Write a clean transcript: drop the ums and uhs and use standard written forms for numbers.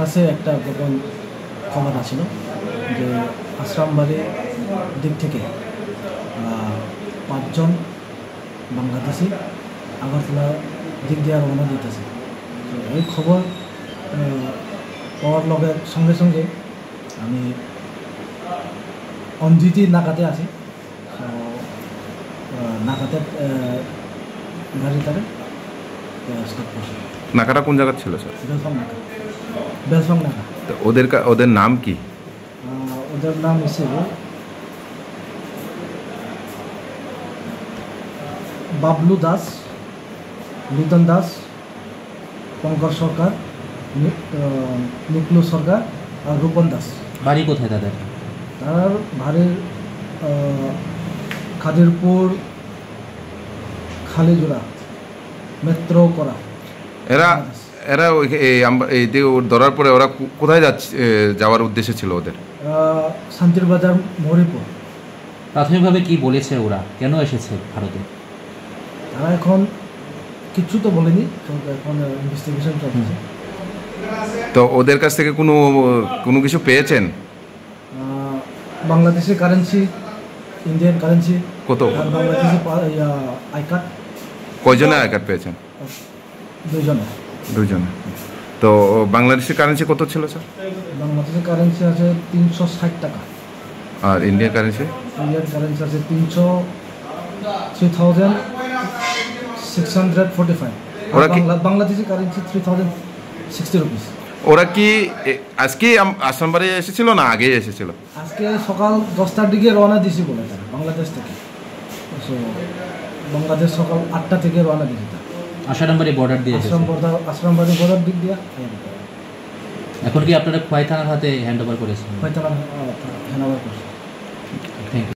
কাছে একটা গোপন খবর আছিল যে আশ্রামবাড়ির দিক থেকে 5 জন বাংলাদেশি আগরতলা দিক দিয়ে রওনা দিতেছে। তো এই খবর পাওয়ার লগের সঙ্গে সঙ্গে আমি অঞ্জিতি নাকাতে আছি। তো নাকাতে গাড়ি তারে স্টপ করছে। নাকাটা কোন জায়গার ছিল স্যার? বেলফং নাকা। তো ওদের নাম কি? ওদের নাম হিসেবে বাবলু দাস, লুতন দাস, পঙ্কজ সরকার, নিকলু সরকার আর রূপন দাস। বাড়ি কোথায় তাদের? তার বাড়ির খাদিরপুর, খালিজোড়া, মেট্রো করা। এরা ধরার পরে ওরা কোথায় যাওয়ার উদ্দেশ্য ছিল ওদের? শান্তির বাজার, মরিপুর। প্রাথমিকভাবে কি বলেছে ওরা, কেন এসেছে ভারতে? তারা এখন কিছু তো বলেনি, এখন ইনভেস্টিগেশন চলছে। তো ওদের কাছ থেকে কোনো কিছু পেয়েছেন? বাংলাদেশি কারেন্সি, ইন্ডিয়ান কারেন্সি, কত? Bangladeshi I card. কয়জনে আই কার্ড পেয়েছেন? 2 জনে। তো বাংলাদেশি কারেন্সি কত ছিল স্যার? বাংলাদেশি কারেন্সি আছে 360 টাকা। আর ইন্ডিয়ান কারেন্সি? ইন্ডিয়ান কারেন্সি আছে 3645। ওরা কি বাংলাদেশি কারেন্সি 3060 রুপিস। ওরা কি আজকে আসামবাড়ি এসেছিল না আগে এসেছিল? আজকে সকাল 10টার দিকে রওনা দিয়েছি বলে তারা বাংলাদেশ থেকে। বাংলাদেশ সকাল 8টা থেকে রওনা দিয়েছি। আসামবাড়ি বর্ডার দিয়ে আশ্রামবাড়ি বর্ডার দিক দিয়ে। এখন কি আপনারা খোয়াই থানার হাতে হ্যান্ড ওভার করেছেন? খোয়াই থানা হ্যান্ড ওভার করছে। Thank you.